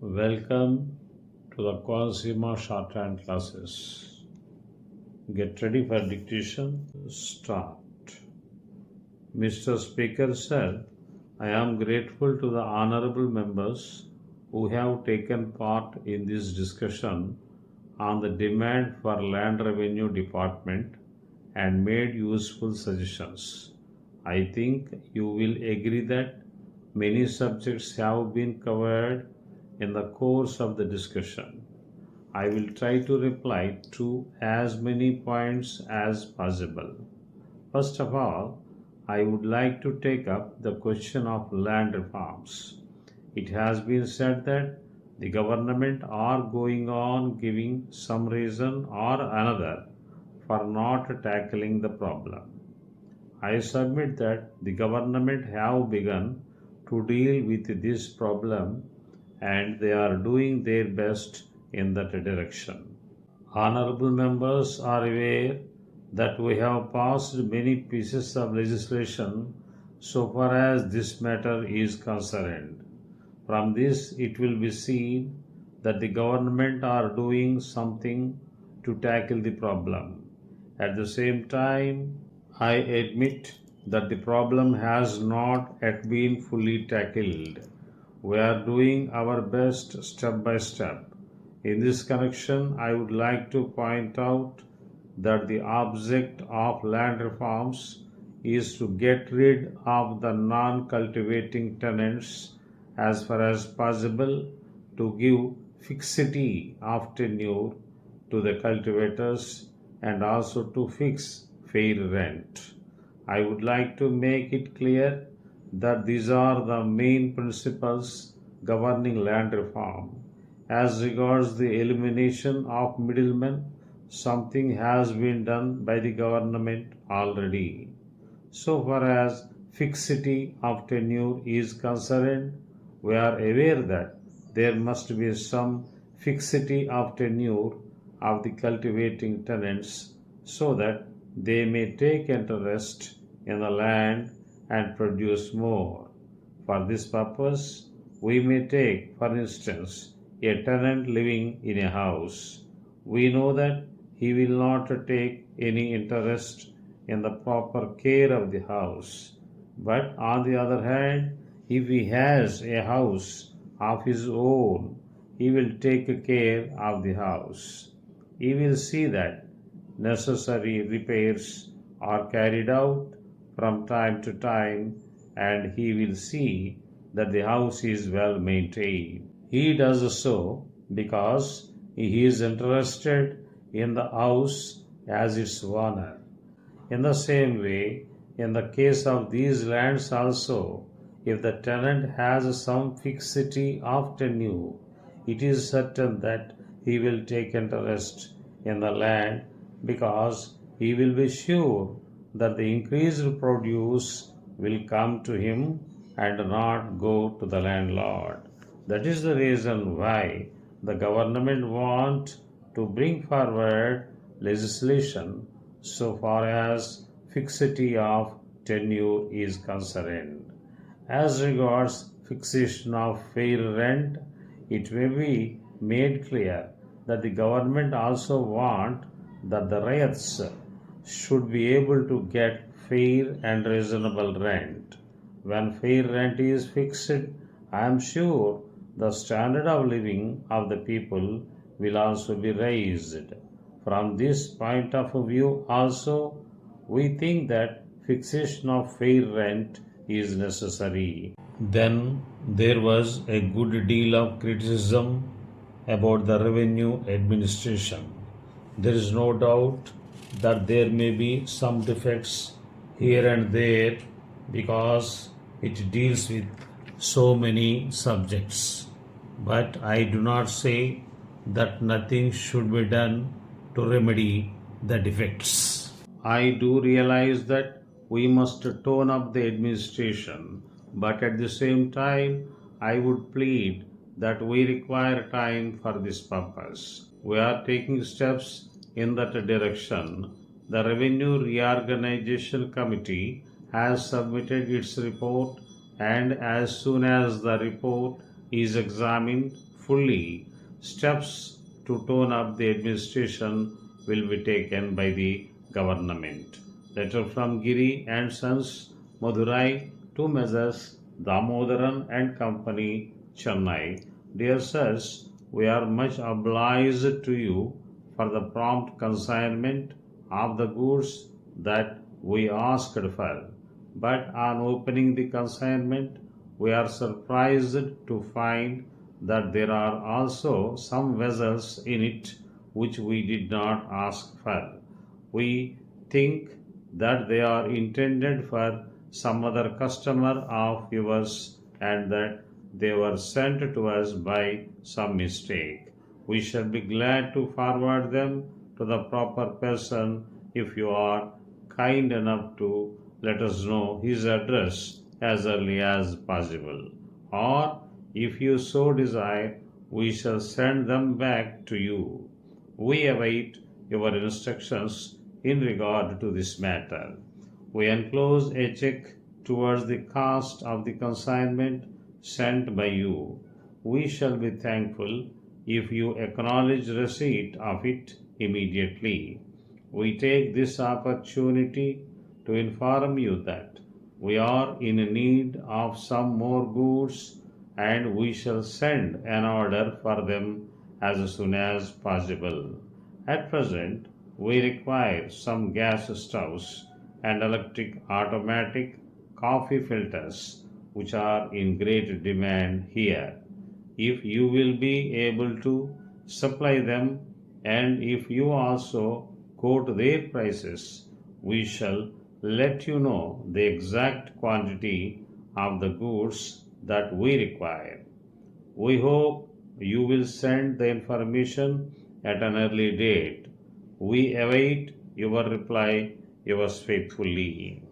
Welcome to the Consumer Shorthand classes. Get ready for dictation. Start. Mr. Speaker said, I am grateful to the honorable members who have taken part in this discussion on the demand for land revenue department and made useful suggestions. I think you will agree that many subjects have been covered in the course of the discussion. I will try to reply to as many points as possible. First of all, I would like to take up the question of land reforms. It has been said that the government are going on giving some reason or another for not tackling the problem. I submit that the government have begun to deal with this problem and they are doing their best in that direction. Honorable members are aware that we have passed many pieces of legislation so far as this matter is concerned. From this, it will be seen that the government are doing something to tackle the problem. At the same time, I admit that the problem has not yet been fully tackled. We are doing our best step by step. In this connection, I would like to point out that the object of land reforms is to get rid of the non-cultivating tenants as far as possible, to give fixity of tenure to the cultivators and also to fix fair rent. I would like to make it clear that these are the main principles governing land reform. As regards the elimination of middlemen, something has been done by the government already. So far as fixity of tenure is concerned, we are aware that there must be some fixity of tenure of the cultivating tenants so that they may take interest in the land and produce more. For this purpose, we may take, for instance, a tenant living in a house. We know that he will not take any interest in the proper care of the house. But on the other hand, if he has a house of his own, he will take care of the house. He will see that necessary repairs are carried out from time to time, and he will see that the house is well maintained. He does so because he is interested in the house as its owner. In the same way, in the case of these lands also, if the tenant has some fixity of tenure, it is certain that he will take interest in the land because he will be sure that the increased produce will come to him and not go to the landlord. That is the reason why the government wants to bring forward legislation so far as fixity of tenure is concerned. As regards fixation of fair rent, it may be made clear that the government also wants that the rents should be able to get fair and reasonable rent. When fair rent is fixed, I am sure the standard of living of the people will also be raised. From this point of view also, we think that fixation of fair rent is necessary. Then there was a good deal of criticism about the revenue administration. There is no doubt that there may be some defects here and there because it deals with so many subjects. But I do not say that nothing should be done to remedy the defects. I do realize that we must tone up the administration, but at the same time, I would plead that we require time for this purpose. We are taking steps in that direction. The Revenue Reorganization Committee has submitted its report, and as soon as the report is examined fully. Steps to tone up the administration will be taken by the government. Letter from Giri and Sons, Madurai, to Messrs. Damodaran and Company, Chennai. Dear Sirs, we are much obliged to you for the prompt consignment of the goods that we asked for. But on opening the consignment, we are surprised to find that there are also some vessels in it which we did not ask for. We think that they are intended for some other customer of yours and that they were sent to us by some mistake. We shall be glad to forward them to the proper person if you are kind enough to let us know his address as early as possible. Or, if you so desire, we shall send them back to you. We await your instructions in regard to this matter. We enclose a check towards the cost of the consignment sent by you. We shall be thankful if you acknowledge receipt of it immediately. We take this opportunity to inform you that we are in need of some more goods and we shall send an order for them as soon as possible. At present, we require some gas stoves and electric automatic coffee filters which are in great demand here. If you will be able to supply them and if you also quote their prices, we shall let you know the exact quantity of the goods that we require. We hope you will send the information at an early date. We await your reply. Yours faithfully.